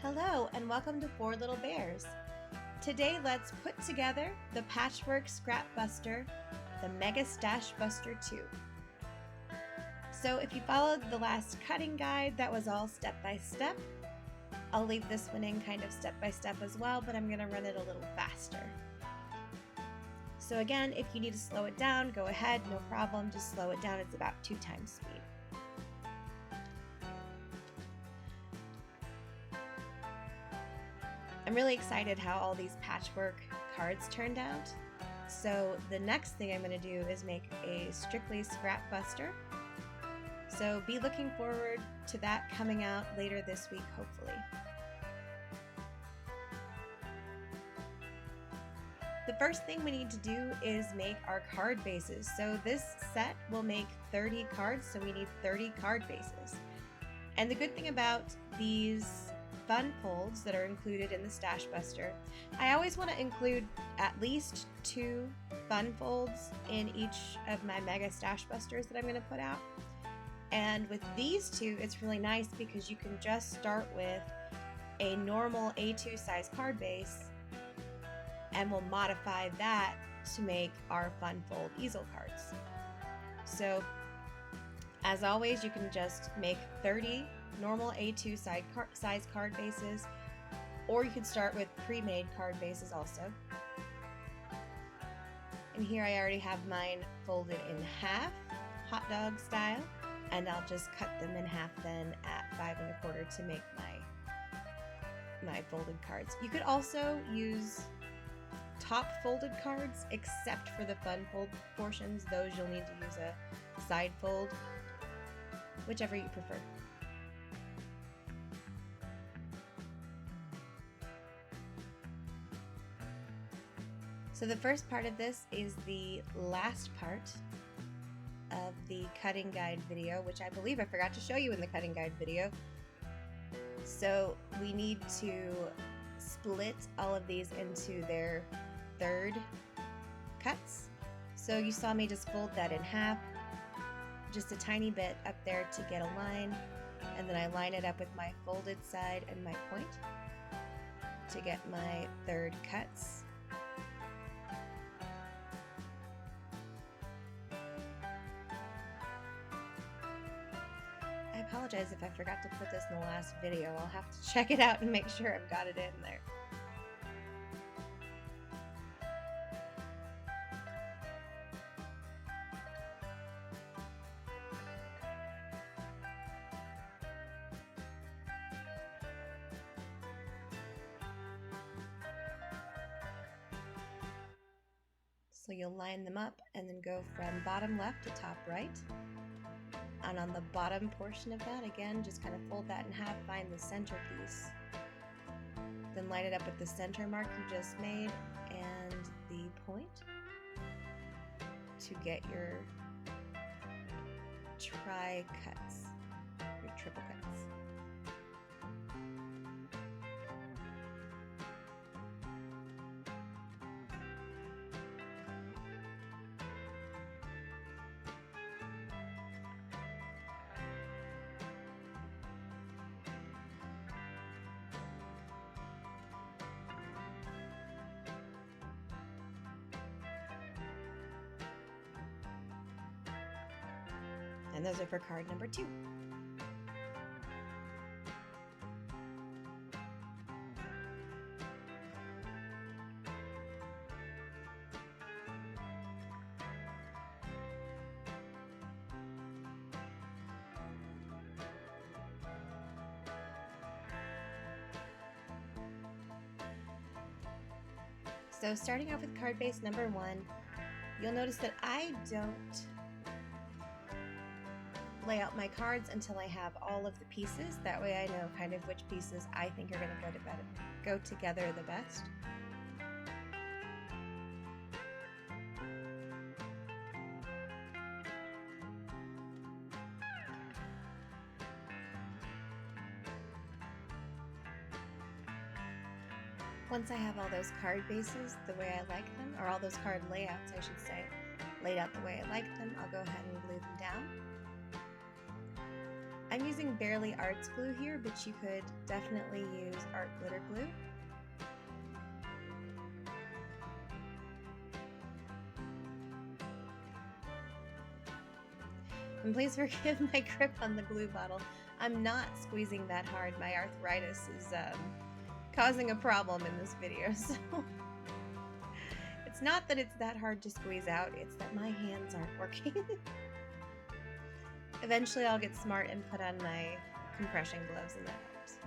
Hello and welcome to Four Little Bears. Today let's put together the Patchwork Scrap Buster, the MegaStashBuster2. So if you followed the last cutting guide, that was all step by step. I'll leave this one in kind of step by step as well, but I'm going to run it a little faster. So again, if you need to slow it down, go ahead, no problem, just slow it down. It's about 2 times speed. I'm really excited how all these patchwork cards turned out. So the next thing I'm going to do is make a strictly scrap buster. So be looking forward to that coming out later this week, hopefully. The first thing we need to do is make our card bases. So this set will make 30 cards, so we need 30 card bases. And the good thing about these fun folds that are included in the Stash Buster, I always want to include at least 2 fun folds in each of my Mega Stash Busters that I'm going to put out. And with these 2, it's really nice because you can just start with a normal A2 size card base and we'll modify that to make our fun fold easel cards. So as always, you can just make 30 normal A2 size card bases, or you can start with pre-made card bases also. And here I already have mine folded in half, hot dog style, and I'll just cut them in half then at 5 1/4 to make my folded cards. You could also use top folded cards, except for the fun fold portions. Those you'll need to use a side fold, whichever you prefer. So the first part of this is the last part of the cutting guide video, which I believe I forgot to show you in the cutting guide video. So we need to split all of these into their third cuts. So you saw me just fold that in half, just a tiny bit up there to get a line, and then I line it up with my folded side and my point to get my third cuts. I apologize if I forgot to put this in the last video. I'll have to check it out and make sure I've got it in there. So you'll line them up and then go from bottom left to top right. And on the bottom portion of that, again, just kind of fold that in half, find the center piece. Then line it up with the center mark you just made and the point to get your tri-cuts, your triple cuts. And those are for card number 2. So starting off with card base number 1, you'll notice that I don't lay out my cards until I have all of the pieces. That way I know kind of which pieces I think are going to go together the best. Once I have all those card bases the way I like them, or all those card layouts I should say, laid out the way I like them, I'll go ahead and glue them down. I'm using Barely Arts glue here, but you could definitely use art glitter glue. And please forgive my grip on the glue bottle. I'm not squeezing that hard. My arthritis is causing a problem in this video, so it's not that it's that hard to squeeze out, it's that my hands aren't working. Eventually I'll get smart and put on my compression gloves and that helps.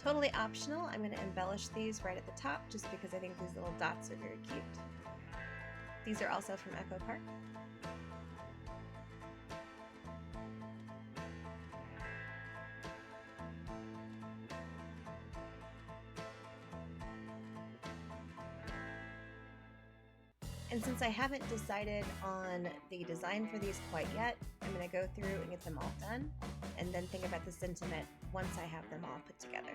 Totally optional, I'm going to embellish these right at the top just because I think these little dots are very cute. These are also from Echo Park. And since I haven't decided on the design for these quite yet, I'm going to go through and get them all done, and then think about the sentiment once I have them all put together.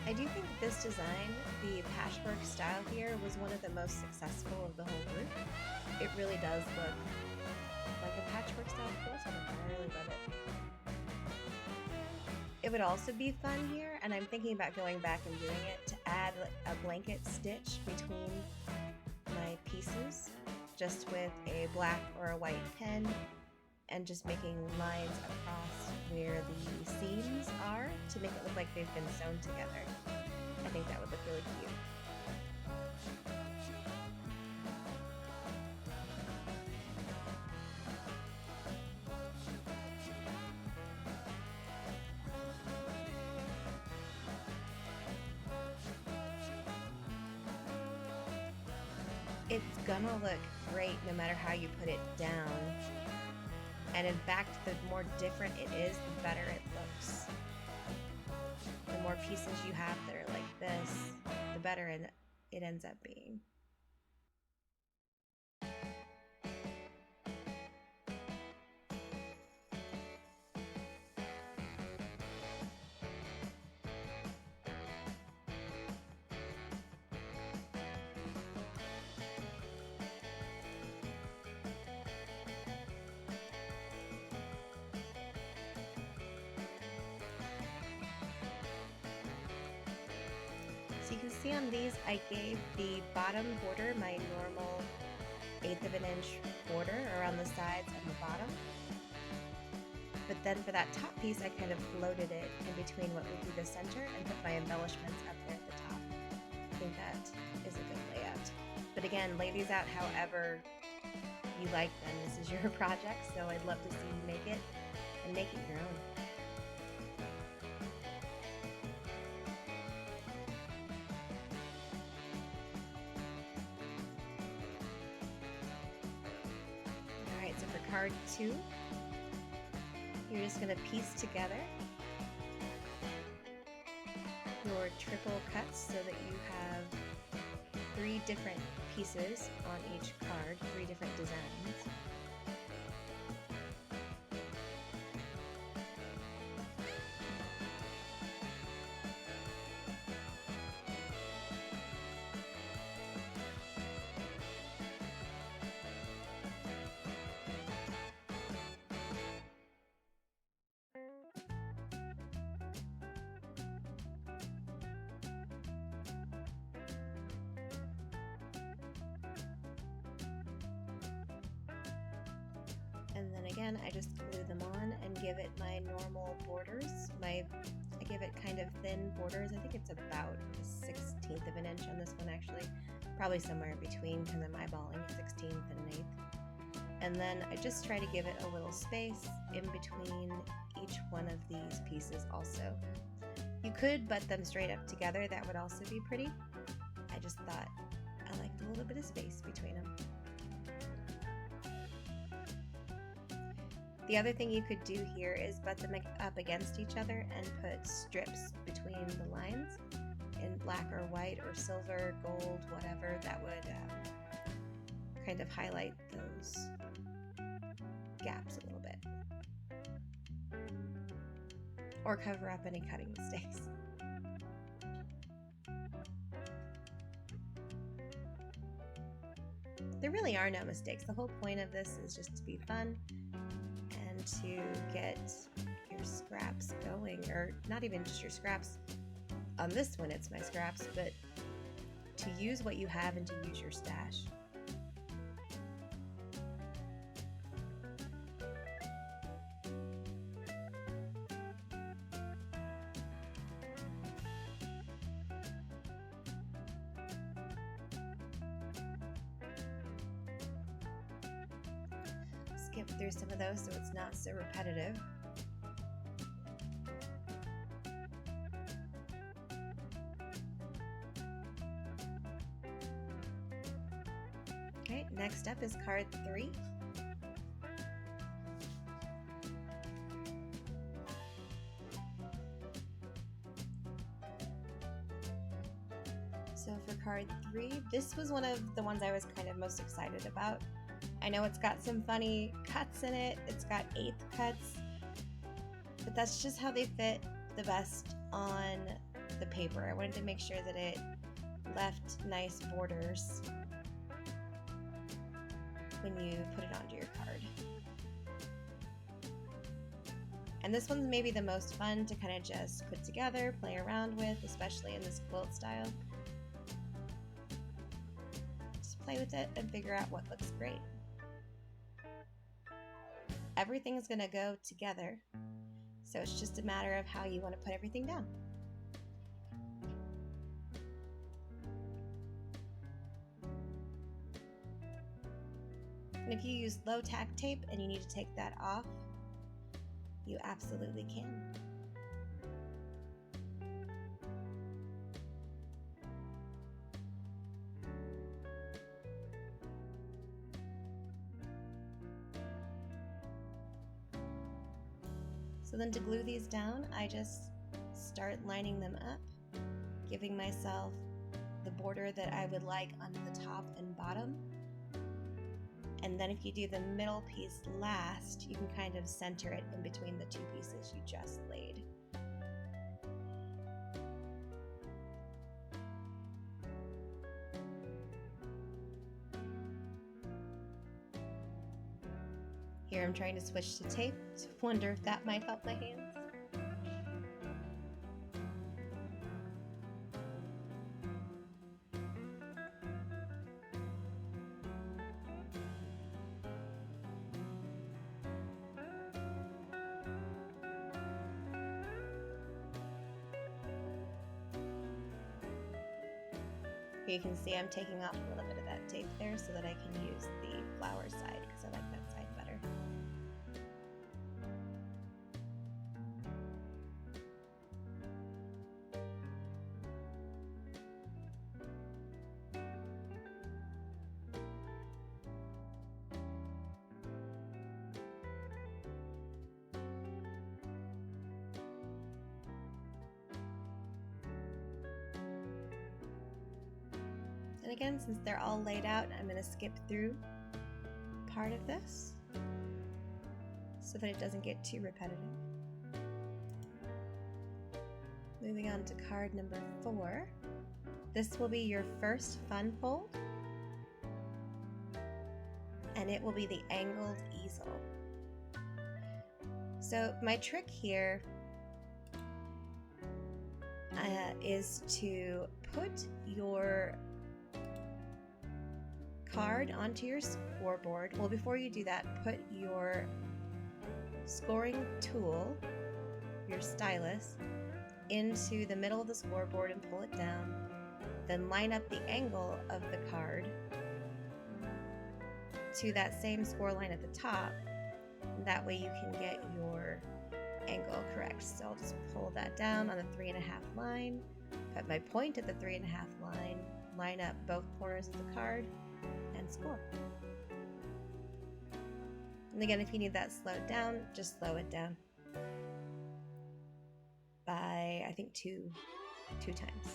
I do think that this design, the patchwork style here, was one of the most successful of the whole group. It really does look like a patchwork style quilt, and I really love it. It would also be fun here, and I'm thinking about going back and doing it, to add a blanket stitch between my pieces, just with a black or a white pen, and just making lines across where the seams are to make it look like they've been sewn together. I think that would look really cute. It's gonna look great no matter how you put it down. And in fact, the more different it is, the better it looks. The more pieces you have that are like this, the better it ends up being. So you can see on these, I gave the bottom border my normal 1/8 of an inch border around the sides and the bottom. But then for that top piece, I kind of floated it in between what would be the center and put my embellishments up there at the top. I think that is a good layout. But again, lay these out however you like them. This is your project, so I'd love to see you make it and make it your own. So for card 2, you're just going to piece together your triple cuts so that you have 3 different pieces on each card, 3 different designs. can, I just glue them on and give it my normal borders. I give it kind of thin borders. I think it's about a 1/16 of an inch on this one actually. Probably somewhere in between because I'm eyeballing a 1/16 and an 1/8. And then I just try to give it a little space in between each one of these pieces also. You could butt them straight up together, that would also be pretty. I just thought I liked a little bit of space between them. The other thing you could do here is butt them up against each other and put strips between the lines in black or white or silver, gold, whatever. That would kind of highlight those gaps a little bit. Or cover up any cutting mistakes. There really are no mistakes. The whole point of this is just to be fun and to get your scraps going, or not even just your scraps. On this one it's my scraps, but to use what you have and to use your stash. Skip through some of those so it's not so repetitive. Okay, next up is card 3. So for card 3, this was one of the ones I was kind of most excited about. I know it's got some funny cuts in it, it's got 1/8 cuts, but that's just how they fit the best on the paper. I wanted to make sure that it left nice borders when you put it onto your card. And this one's maybe the most fun to kind of just put together, play around with, especially in this quilt style. Just play with it and figure out what looks great. Everything's going to go together, so it's just a matter of how you want to put everything down. And if you use low tack tape and you need to take that off, you absolutely can. So then to glue these down, I just start lining them up, giving myself the border that I would like on the top and bottom. And then if you do the middle piece last, you can kind of center it in between the two pieces you just laid. Here I'm trying to switch to tape to wonder if that might help my hands. Here you can see I'm taking off a little bit of that tape there so that I can use the flower side because I like that side better. And again, since they're all laid out, I'm going to skip through part of this so that it doesn't get too repetitive. Moving on to card number 4. This will be your first fun fold, and it will be the angled easel. So my trick here is to put your card onto your scoreboard. Well, before you do that, put your scoring tool, your stylus, into the middle of the scoreboard and pull it down. Then line up the angle of the card to that same score line at the top. That way you can get your angle correct. So I'll just pull that down on the 3.5 line, put my point at the 3.5 line, line up both corners of the card, and score. And again, if you need that slowed down, just slow it down by, I think, two times.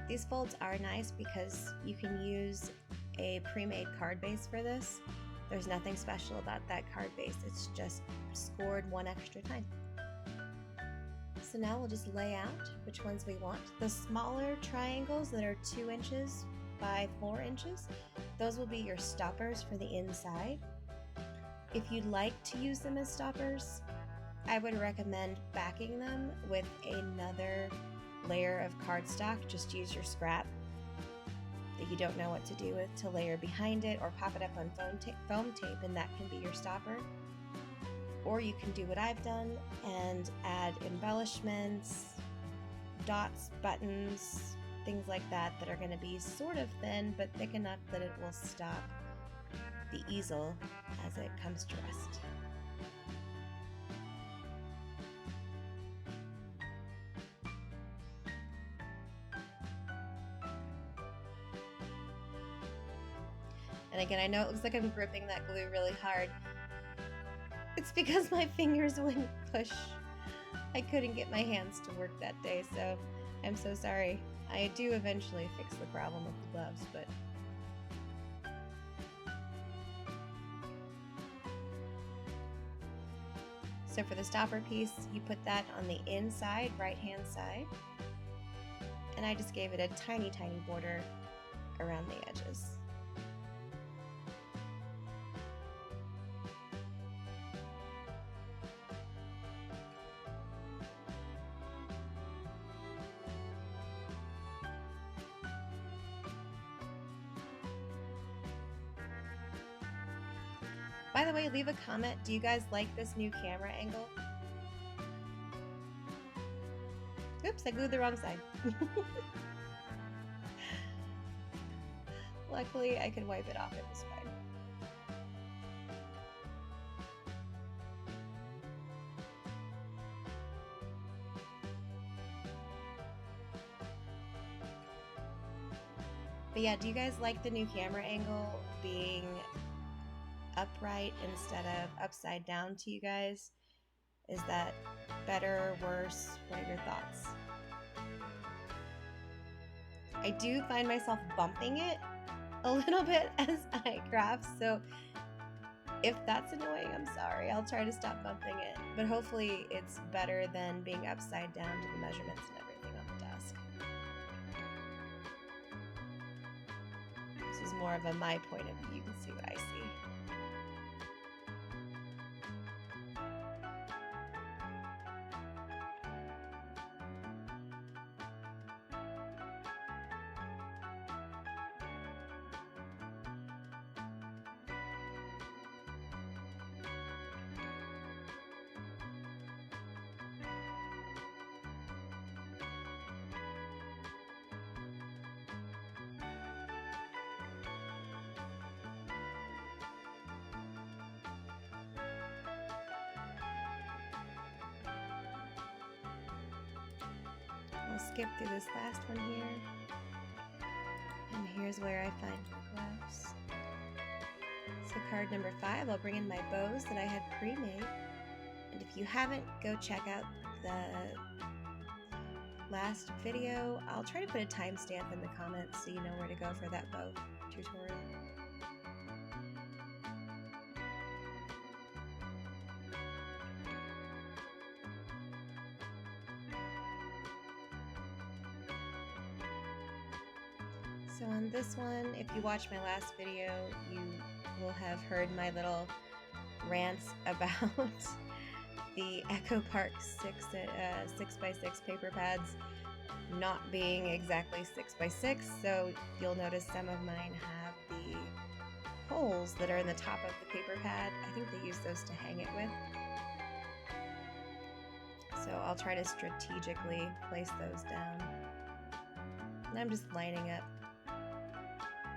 These folds are nice because you can use a pre-made card base for this. There's nothing special about that card base. It's just scored one extra time. So now we'll just lay out which ones we want. The smaller triangles that are 2 inches by 4 inches, those will be your stoppers for the inside. If you'd like to use them as stoppers, I would recommend backing them with another layer of cardstock. Just use your scrap that you don't know what to do with to layer behind it, or pop it up on foam tape and that can be your stopper. Or you can do what I've done and add embellishments, dots, buttons, things like that that are going to be sort of thin but thick enough that it will stop the easel as it comes to rest. And again, I know it looks like I'm gripping that glue really hard. It's because my fingers wouldn't push. I couldn't get my hands to work that day, so I'm so sorry. I do eventually fix the problem with the gloves, but... So for the stopper piece, you put that on the inside, right-hand side. And I just gave it a tiny, tiny border around the edges. By the way, leave a comment. Do you guys like this new camera angle? Oops, I glued the wrong side. Luckily, I could wipe it off. It was fine. But yeah, do you guys like the new camera angle being upright instead of upside down to you guys? Is that better or worse? What are your thoughts? I do find myself bumping it a little bit as I craft, so if that's annoying, I'm sorry. I'll try to stop bumping it, but hopefully it's better than being upside down to the measurements and everything on the desk. This is more of a my point of view. You can see what I see. I'll skip through this last one here. And here's where I find my gloves. So card number 5, I'll bring in my bows that I had pre-made. And if you haven't, go check out the last video. I'll try to put a timestamp in the comments so you know where to go for that bow tutorial. So on this one, if you watched my last video, you will have heard my little rants about the Echo Park 6x6 paper pads not being exactly 6x6, so you'll notice some of mine have the holes that are in the top of the paper pad. I think they use those to hang it with. So I'll try to strategically place those down. And I'm just lining up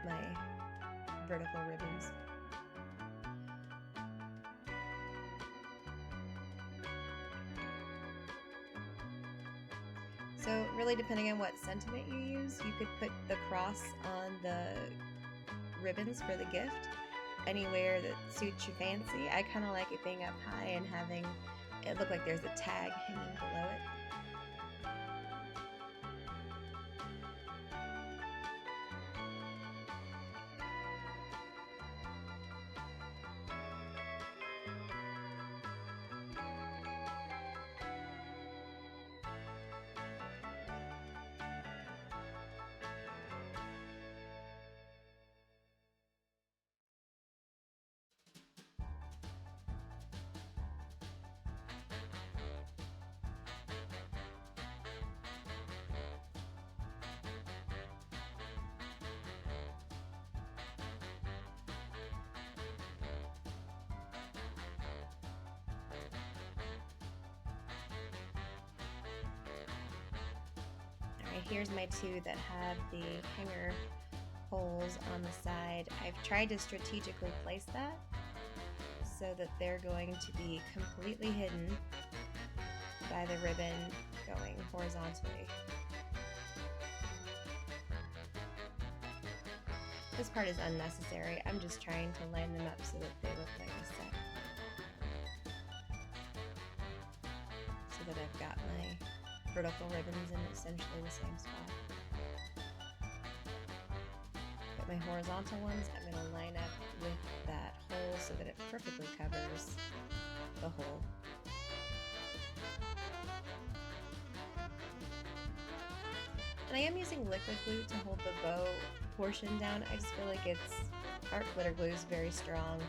my vertical ribbons. So really, depending on what sentiment you use, you could put the cross on the ribbons for the gift anywhere that suits your fancy. I kind of like it being up high and having it look like there's a tag hanging below it. Here's my two that have the hanger holes on the side. I've tried to strategically place that so that they're going to be completely hidden by the ribbon going horizontally. This part is unnecessary. I'm just trying to line them up so that they look like a set. So that I've got my vertical ribbons in essentially the same spot. But my horizontal ones, I'm going to line up with that hole so that it perfectly covers the hole. And I am using liquid glue to hold the bow portion down. I just feel like art glitter glue is very strong,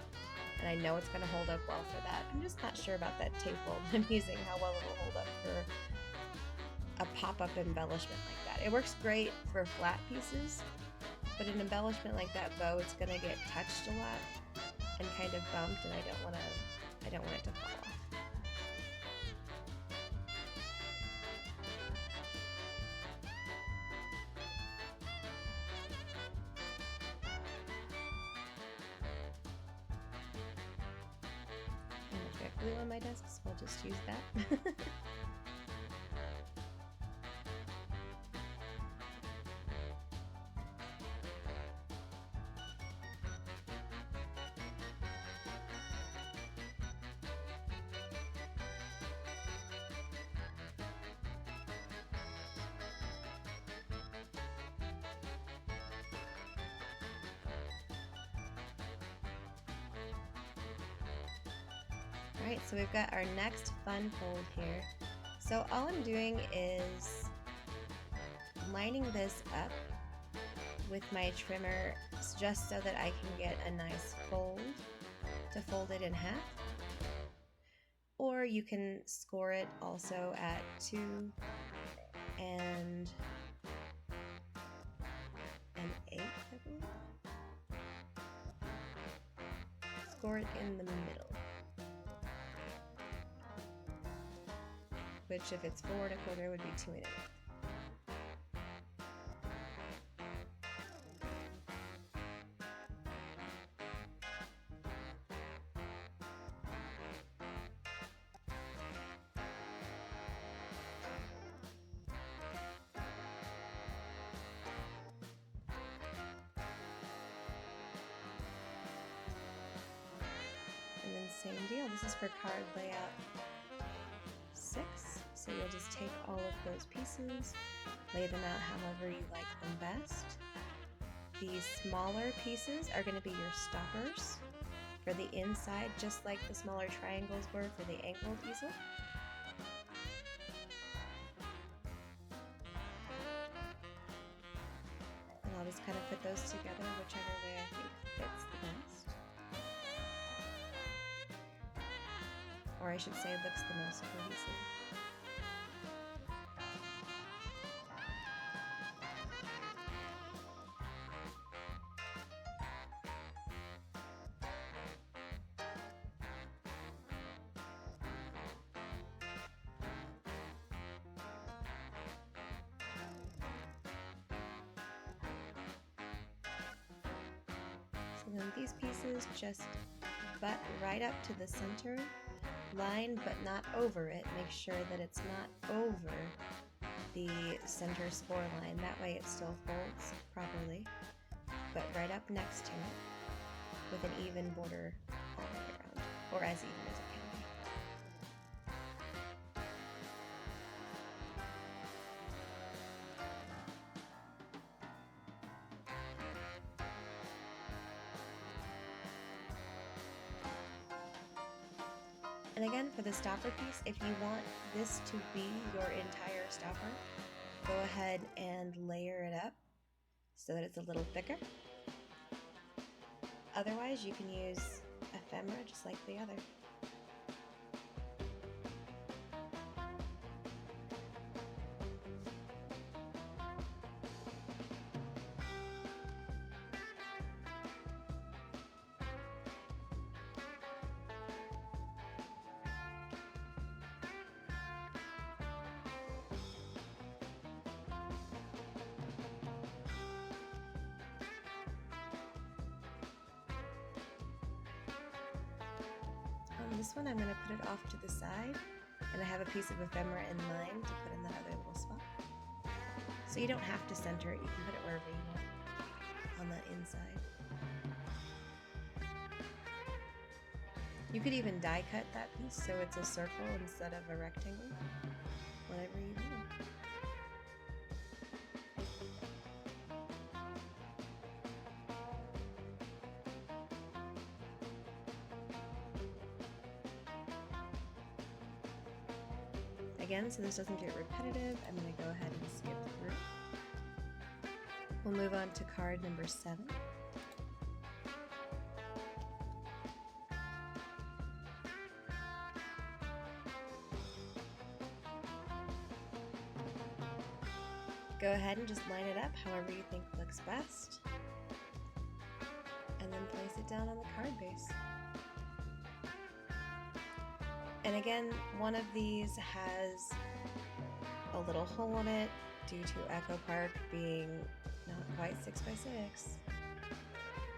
and I know it's going to hold up well for that. I'm just not sure about that tape fold I'm using, how well it will hold up for a pop-up embellishment like that. It works great for flat pieces, but an embellishment like that bow, it's gonna get touched a lot and kind of bumped, and I don't want it to fall off. And I've got glue on my desk, so I'll just use that. Alright, so we've got our next fun fold here. So all I'm doing is lining this up with my trimmer just so that I can get a nice fold to fold it in half. Or you can score it also at 2 and an 1/8, I believe. Score it in the middle. Which, if it's 4 1/4, would be 2 1/8. And then same deal. This is for card layout 6. So you'll just take all of those pieces, lay them out however you like them best. The smaller pieces are going to be your stoppers for the inside, just like the smaller triangles were for the angled easel. And I'll I'll just kind of put those together whichever way I think fits the best. Or I should say looks the most cohesive. So then these pieces just butt right up to the center line, but not over it. Make sure that it's not over the center score line. That way it still folds properly, but right up next to it with an even border all the way around, or as even as it can be. And again, for the stopper piece, if you want this to be your entire stopper, go ahead and layer it up so that it's a little thicker. Otherwise, you can use ephemera just like the other. This one I'm going to put it off to the side, and I have a piece of ephemera in mind to put in that other little spot. So you don't have to center it, you can put it wherever you want on the inside. You could even die cut that piece so it's a circle instead of a rectangle, whatever you want. Again, so this doesn't get repetitive, I'm going to go ahead and skip through. We'll move on to card number 7. Go ahead and just line it up however you think looks best, and then place it down on the card base. And again, one of these has a little hole in it due to Echo Park being not quite 6x6.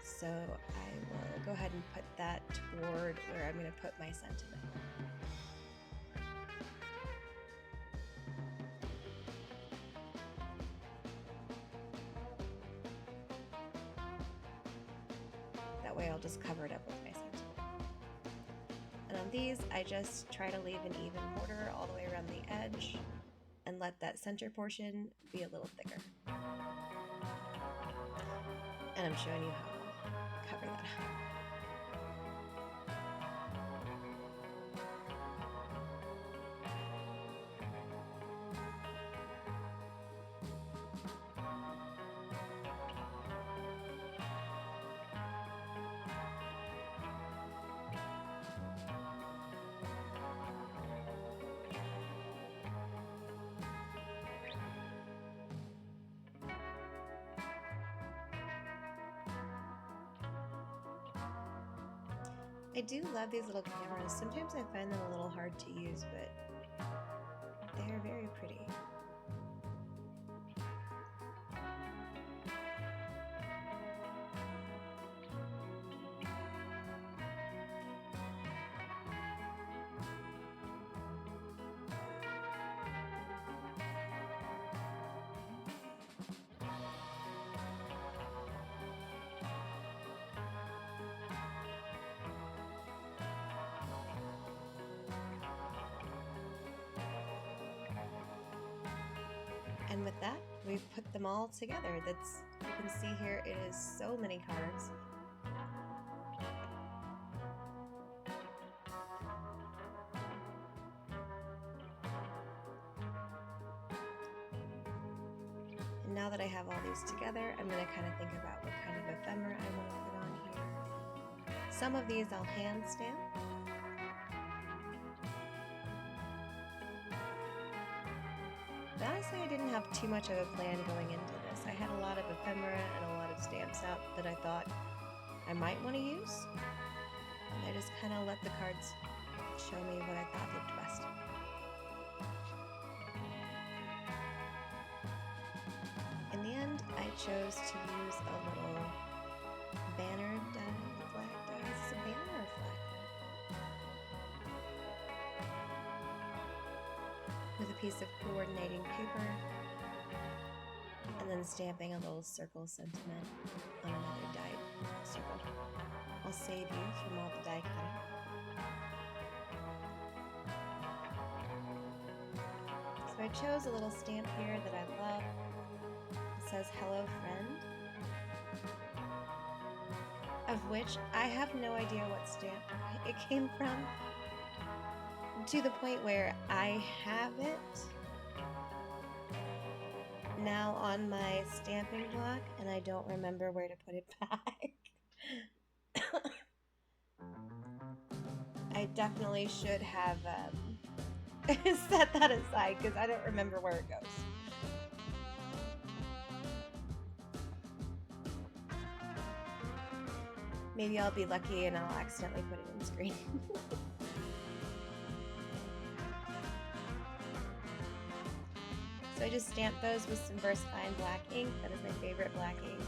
So I will go ahead and put that toward where I'm going to put my sentiment. That way I'll just cover it up with my sentiment. And on these, I just try to leave an even border all the way around the edge and let that center portion be a little thicker. And I'm showing you how I'll cover that up. I do love these little cameras. Sometimes I find them a little hard to use, but they are very pretty. And with that, we've put them all together. That's, you can see here, it is so many cards. And now that that I have all these together, I'm going to kind of think about what kind of ephemera I want to put on here. Some of these I'll hand stamp. But honestly, I didn't have too much of a plan going into this. I had a lot of ephemera and a lot of stamps out that I thought I might want to use. And I just kind of let the cards show me what I thought looked best. In the end, I chose to use a little banner die, flag die. Is this a banner or a flag? With a piece of coordinating paper, and then stamping a little circle sentiment on another die circle. I'll save you from all the die cutting. So I chose a little stamp here that I love. It says "Hello Friend," of which I have no idea what stamp it came from, to the point where I have it now on my stamping block and I don't remember where to put it back. I definitely should have set that aside because I don't remember where it goes. Maybe I'll be lucky and I'll accidentally put it in screen. So I just stamped those with some VersaFine black ink. That is my favorite black ink.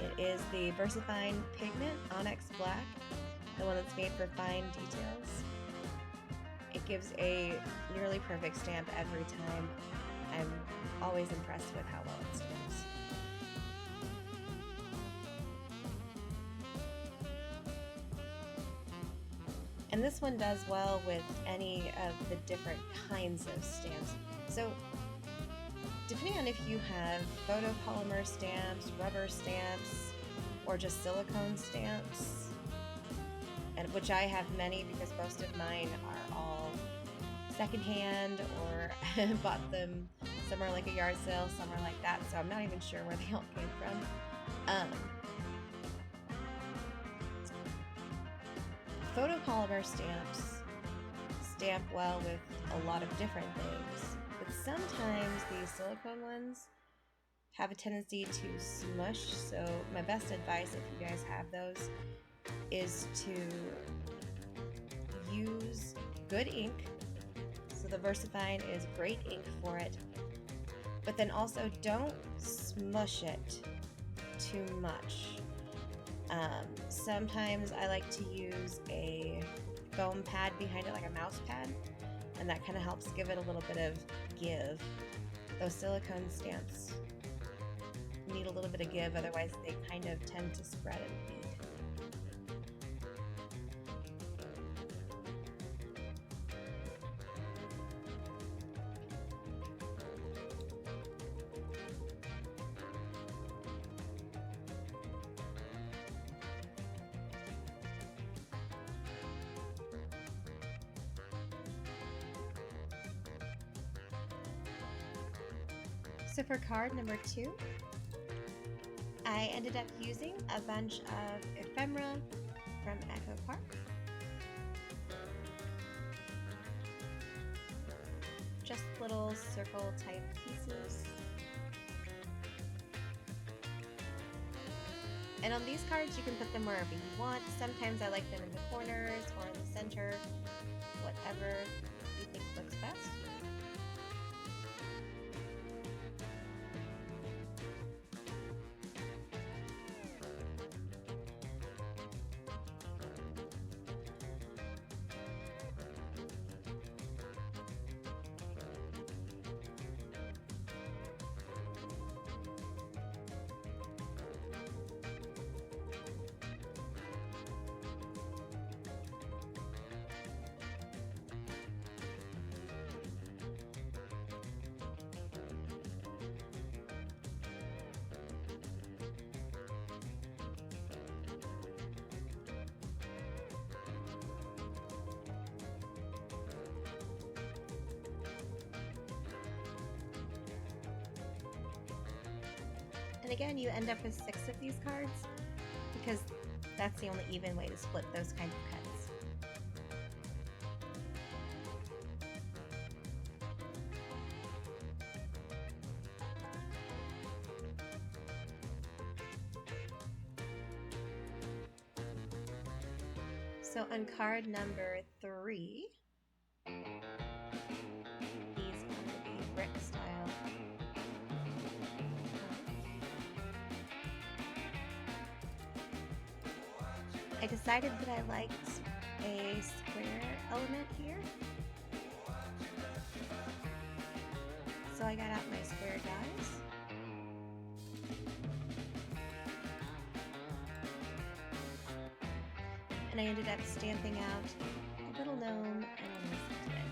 It is the VersaFine Pigment Onyx Black, the one that's made for fine details. It gives a nearly perfect stamp every time. I'm always impressed with how well it stamps. And this one does well with any of the different kinds of stamps. So depending on if you have photopolymer stamps, rubber stamps, or just silicone stamps, and which I have many because most of mine are all secondhand or bought them somewhere like a yard sale, somewhere like that, so I'm not even sure where they all came from. Photopolymer stamps stamp well with a lot of different things, but sometimes these silicone ones have a tendency to smush, so my best advice if you guys have those is to use good ink. So the VersaFine is great ink for it, but then also don't smush it too much. Sometimes I like to use a foam pad behind it, like a mouse pad, and that kind of helps give it a little bit of give. Those silicone stamps need a little bit of give, otherwise they kind of tend to spread and bleed. So for card number 2, I ended up using a bunch of ephemera from Echo Park. Just little circle type pieces. And on these cards you can put them wherever you want. Sometimes I like them in the corners or in the center, whatever you think looks best. And again, you end up with 6 of these cards because that's the only even way to split those kind of cuts. So on card number 3, he's going to be brick style. I decided that I liked a square element here, so I got out my square dies. And I ended up stamping out a little gnome and a little today.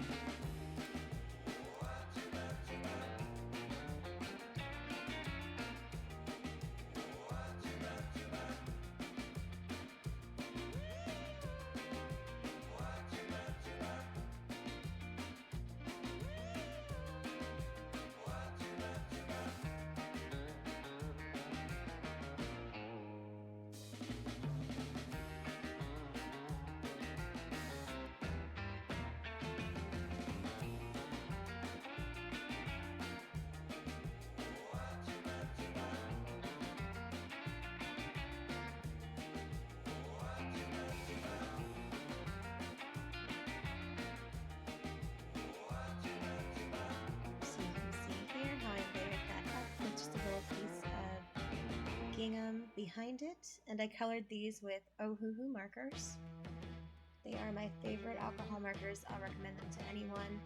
Gingham behind it, and I colored these with Ohuhu markers. They are my favorite alcohol markers. I'll recommend them to anyone.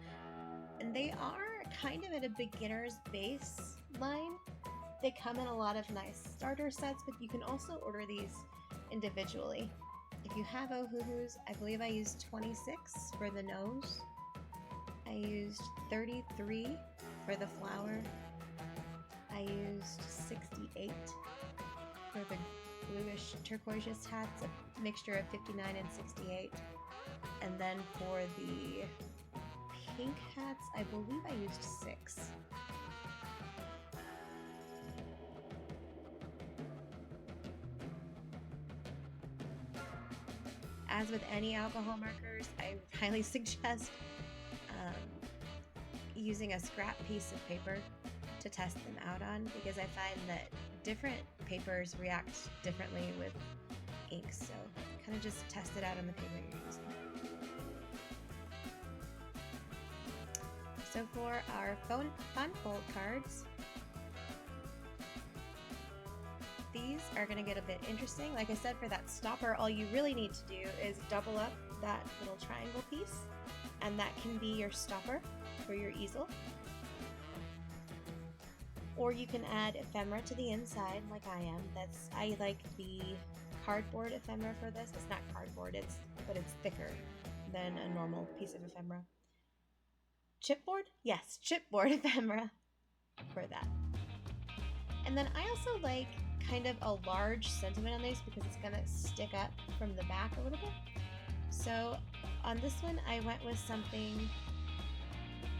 And they are kind of at a beginner's base line. They come in a lot of nice starter sets, but you can also order these individually. If you have Ohuhus, I believe I used 26 for the nose. I used 33 for the flower. I used 68 for the bluish turquoise hats, a mixture of 59 and 68. And then for the pink hats, I believe I used 6. As with any alcohol markers, I highly suggest using a scrap piece of paper to test them out on, because I find that different papers react differently with ink, so kind of just test it out on the paper you're using. So for our fun fold cards, these are going to get a bit interesting. Like I said, for that stopper, all you really need to do is double up that little triangle piece, and that can be your stopper for your easel. Or you can add ephemera to the inside, like I am. I like the cardboard ephemera for this. It's not cardboard, but it's thicker than a normal piece of ephemera. Chipboard? Yes, chipboard ephemera for that. And then I also like kind of a large sentiment on these because it's gonna stick up from the back a little bit. So on this one, I went with something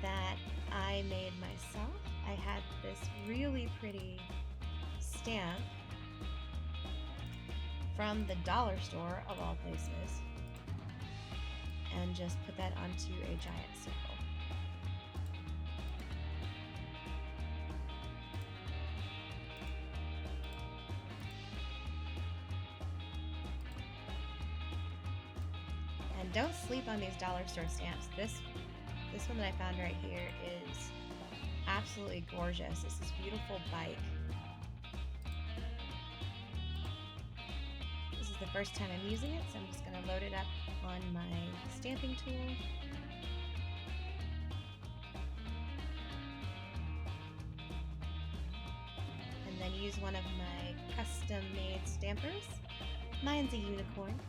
that I made myself. I had this really pretty stamp from the dollar store of all places, and just put that onto a giant circle. And don't sleep on these dollar store stamps. This one that I found right here is absolutely gorgeous. It's this beautiful bike. This is the first time I'm using it, so I'm just going to load it up on my stamping tool. And then use one of my custom-made stampers. Mine's a unicorn,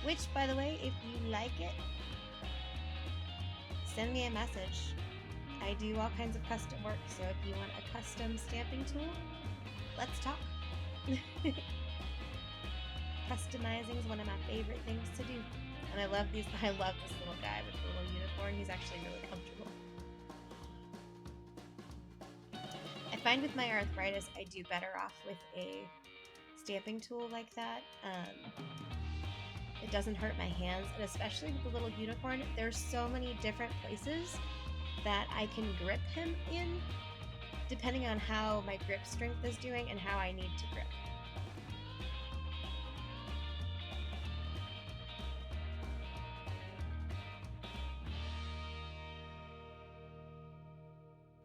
which, by the way, if you like it, send me a message. I do all kinds of custom work, so if you want a custom stamping tool, let's talk. Customizing is one of my favorite things to do. And I love this little guy with the little unicorn. He's actually really comfortable. I find with my arthritis, I do better off with a stamping tool like that. It doesn't hurt my hands, and especially with the little unicorn, there's so many different places that I can grip him in, depending on how my grip strength is doing and how I need to grip.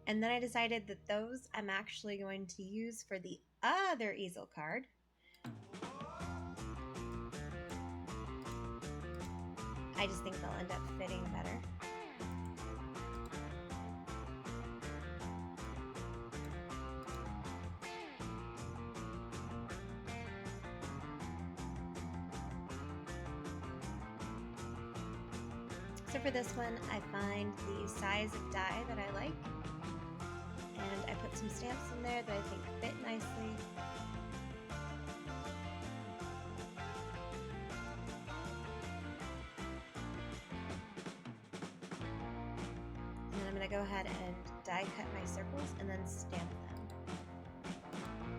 And then I decided that those I'm actually going to use for the other easel card. I just think they'll end up fitting better. So for this one, I find the size of die that I like, and I put some stamps in there that I think fit nicely. And then I'm going to go ahead and die cut my circles and then stamp them.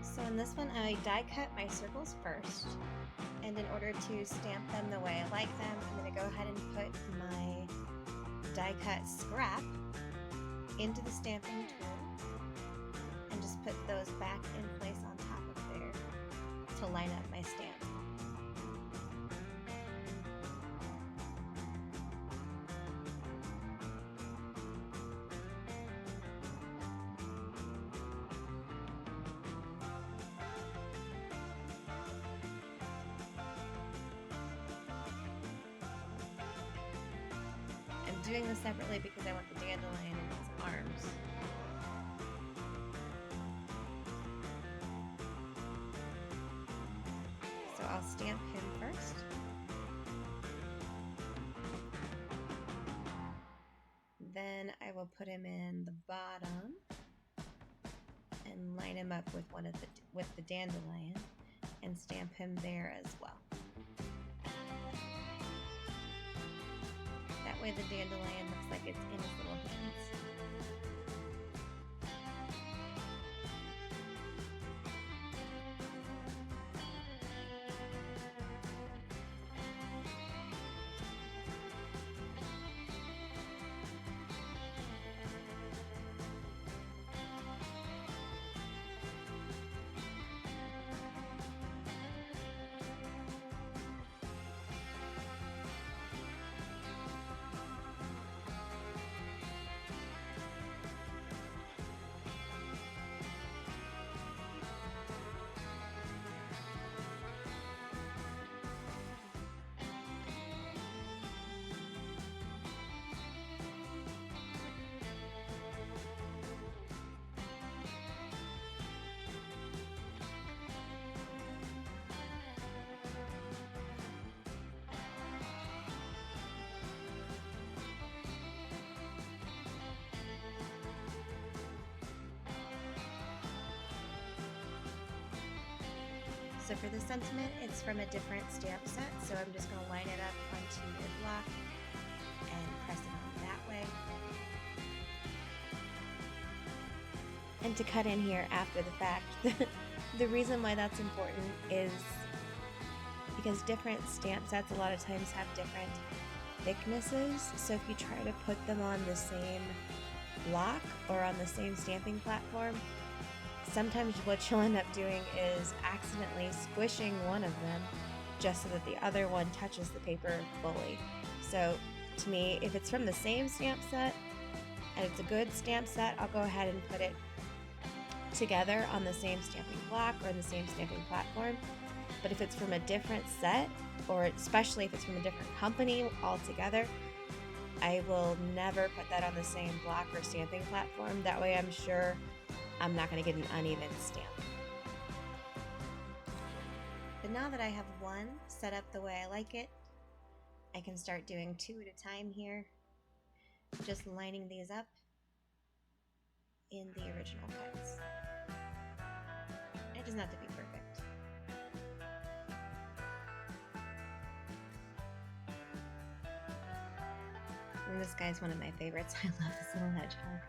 So in this one, I die cut my circles first, and in order to stamp them the way I like them, I'm going to go ahead and put my die cut scrap into the stamping tool and just put those back in place on top of there to line up my stamp. I'm doing this separately because I want the dandelion in his arms. So I'll stamp him first. Then I will put him in the bottom and line him up with the dandelion and stamp him there as well. That way the dandelion looks like it's in his little hands. So for the sentiment, it's from a different stamp set, so I'm just going to line it up onto your block and press it on that way. And to cut in here after the fact, the reason why that's important is because different stamp sets a lot of times have different thicknesses, so if you try to put them on the same block or on the same stamping platform, sometimes what you'll end up doing is accidentally squishing one of them just so that the other one touches the paper fully. So to me, if it's from the same stamp set and it's a good stamp set, I'll go ahead and put it together on the same stamping block or the same stamping platform. But if it's from a different set, or especially if it's from a different company altogether, I will never put that on the same block or stamping platform. That way I'm sure I'm not going to get an uneven stamp. But now that I have one set up the way I like it, I can start doing two at a time here, just lining these up in the original cuts. It doesn't have to be perfect. And this guy's one of my favorites. I love this little hedgehog.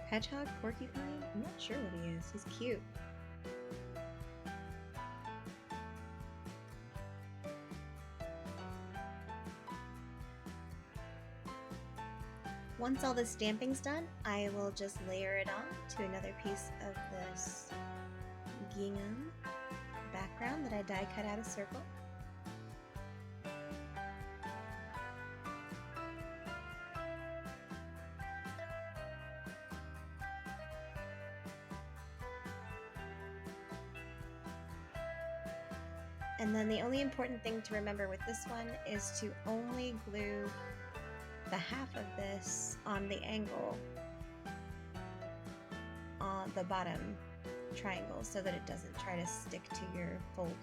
Hedgehog? Porcupine? I'm not sure what he is. He's cute. Once all the stamping's done, I will just layer it on to another piece of this gingham background that I die cut out of circle. And then the only important thing to remember with this one is to only glue the half of this on the angle on the bottom triangle so that it doesn't try to stick to your fold.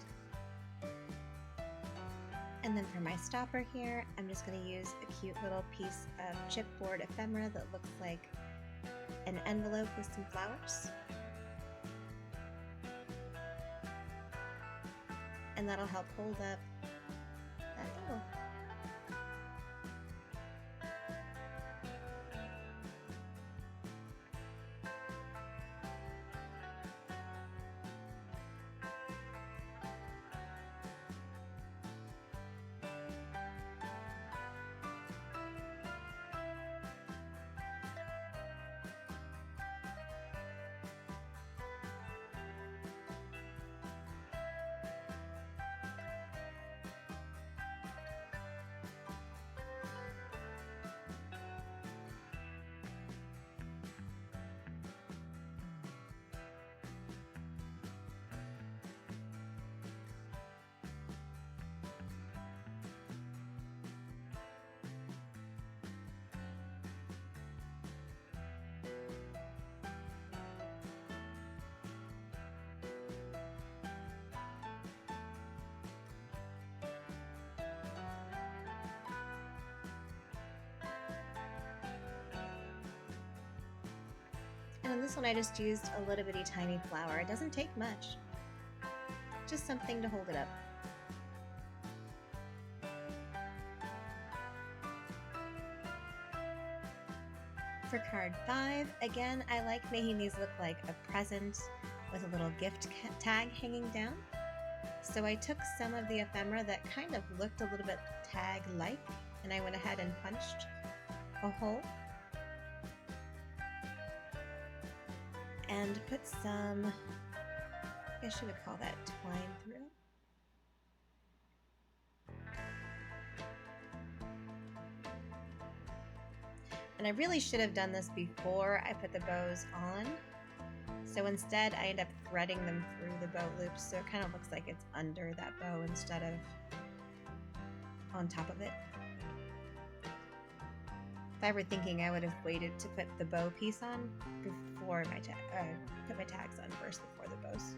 And then for my stopper here, I'm just going to use a cute little piece of chipboard ephemera that looks like an envelope with some flowers. And that'll help hold up that angle. And on this one I just used a little bitty tiny flower. It doesn't take much, just something to hold it up. For card 5, again, I like making these look like a present with a little gift tag hanging down. So I took some of the ephemera that kind of looked a little bit tag-like, and I went ahead and punched a hole and put some, I guess you would call that twine through. And I really should have done this before I put the bows on. So instead I end up threading them through the bow loops, so it kind of looks like it's under that bow instead of on top of it. If I were thinking, I would have waited to put the bow piece on before my put my tags on first before the bows.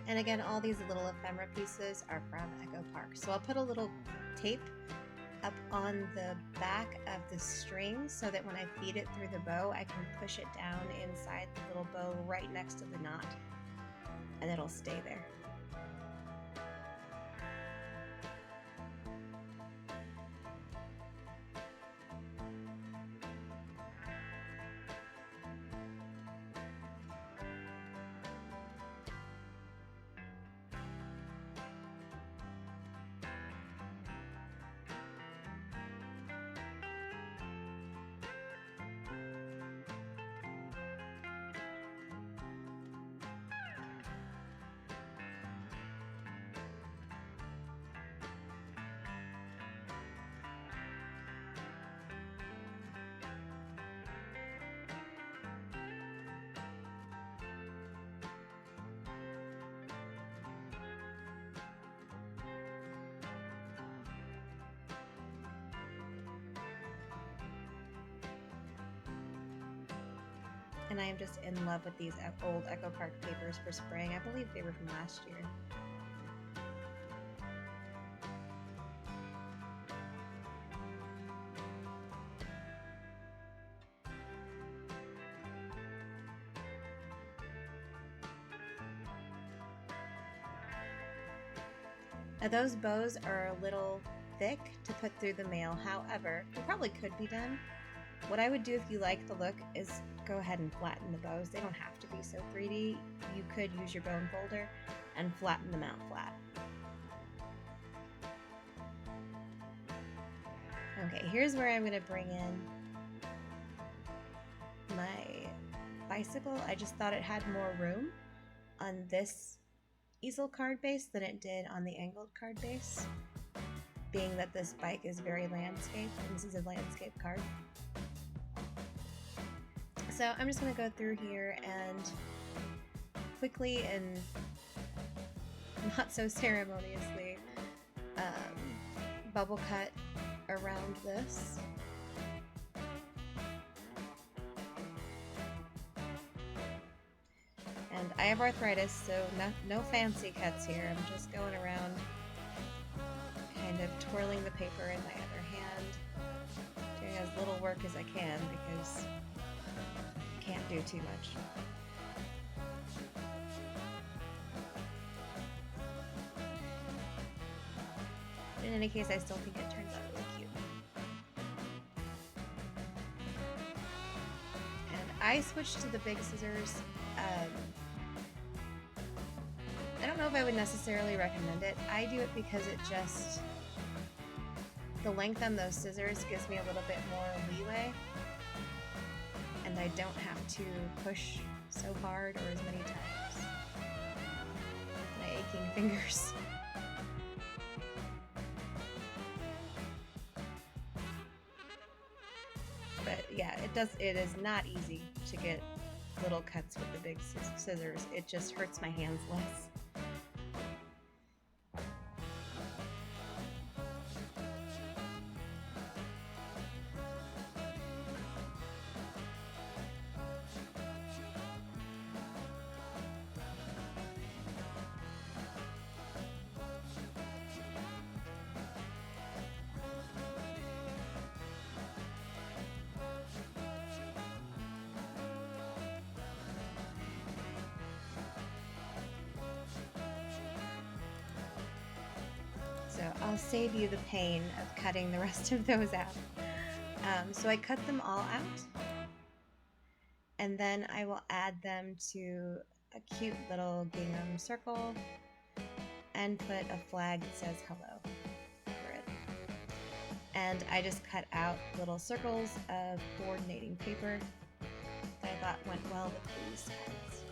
And again, all these little ephemera pieces are from Echo Park. So I'll put a little tape up on the back of the string so that when I feed it through the bow, I can push it down inside the little bow right next to the knot, and it'll stay there. And I am just in love with these old Echo Park papers for spraying. I believe they were from last year. Now those bows are a little thick to put through the mail, however, it probably could be done. What I would do if you like the look is go ahead and flatten the bows. They don't have to be so 3D. You could use your bone folder and flatten them out flat. Okay, here's where I'm going to bring in my bicycle. I just thought it had more room on this easel card base than it did on the angled card base, being that this bike is very landscape and this is a landscape card. So I'm just going to go through here and quickly and not so ceremoniously bubble cut around this. And I have arthritis, so no fancy cuts here. I'm just going around kind of twirling the paper in my other hand, doing as little work as I can because I can't do too much. In any case, I still think it turns out really cute. And I switched to the big scissors. I don't know if I would necessarily recommend it. I do it because it just, the length on those scissors gives me a little bit more leeway, and I don't have to push so hard or as many times. My aching fingers. But yeah, it is not easy to get little cuts with the big scissors. It just hurts my hands less. So I'll save you the pain of cutting the rest of those out. So I cut them all out, and then I will add them to a cute little gingham circle and put a flag that says hello over it. And I just cut out little circles of coordinating paper that I thought went well with these cards.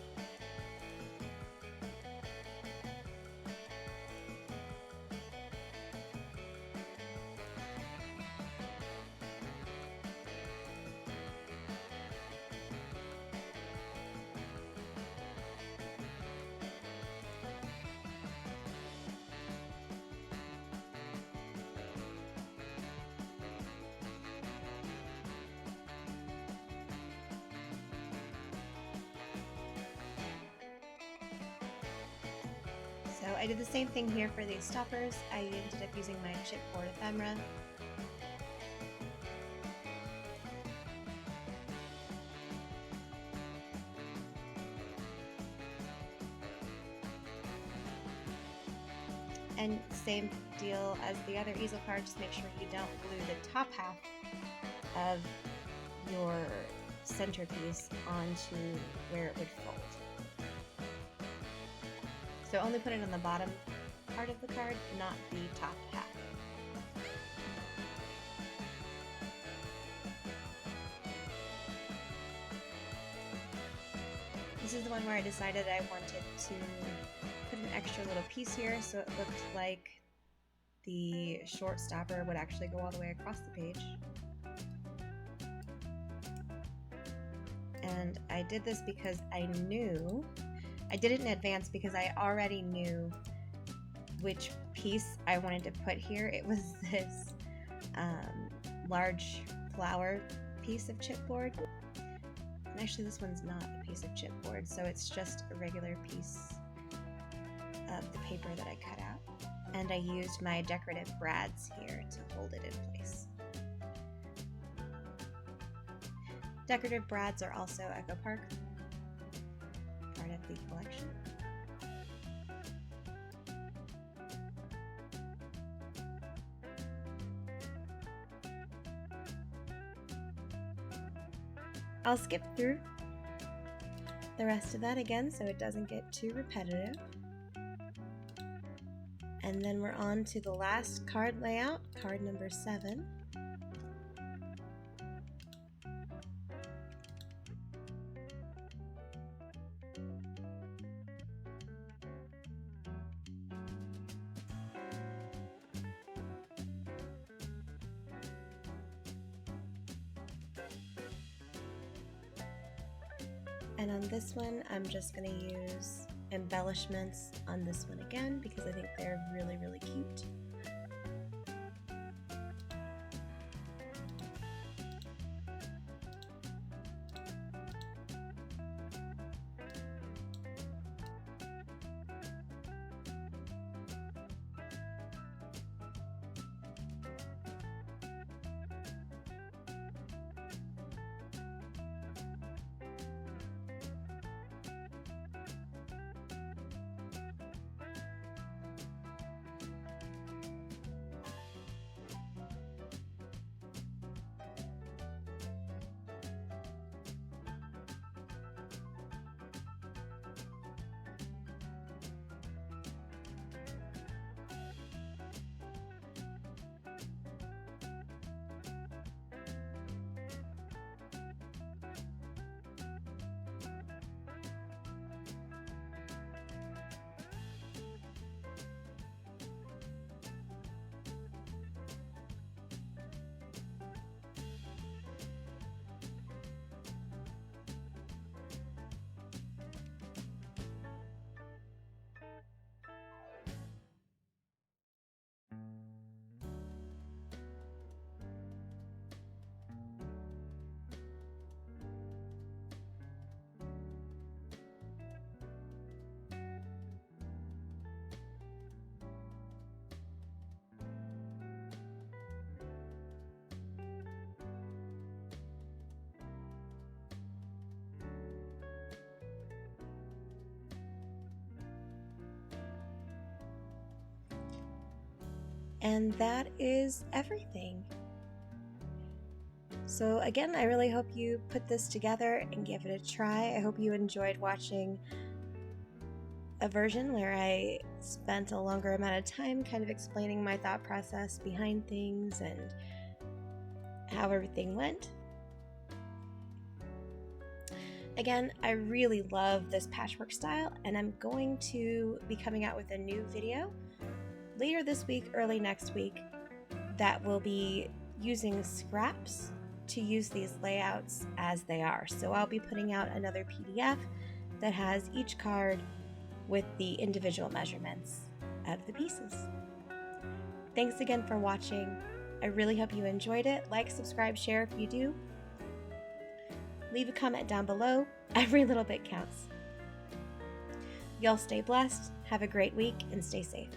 So I did the same thing here for these stoppers. I ended up using my chipboard ephemera. And same deal as the other easel card, just make sure you don't glue the top half of your centerpiece onto where it would fold. So only put it on the bottom part of the card, not the top half. This is the one where I decided I wanted to put an extra little piece here so it looked like the short stopper would actually go all the way across the page. And I did this because I did it in advance because I already knew which piece I wanted to put here. It was this large flower piece of chipboard. And actually this one's not a piece of chipboard, so it's just a regular piece of the paper that I cut out. And I used my decorative brads here to hold it in place. Decorative brads are also Echo Park, part of the collection. I'll skip through the rest of that again so it doesn't get too repetitive. And then we're on to the last card layout, card number 7. And on this one, I'm just going to use embellishments on this one again because I think they're really, really cute. And that is everything. So again, I really hope you put this together and give it a try. I hope you enjoyed watching a version where I spent a longer amount of time kind of explaining my thought process behind things and how everything went. Again, I really love this patchwork style, and I'm going to be coming out with a new video later this week, early next week, that will be using scraps to use these layouts as they are. So I'll be putting out another PDF that has each card with the individual measurements of the pieces. Thanks again for watching. I really hope you enjoyed it. Like, subscribe, share if you do. Leave a comment down below. Every little bit counts. Y'all stay blessed, have a great week, and stay safe.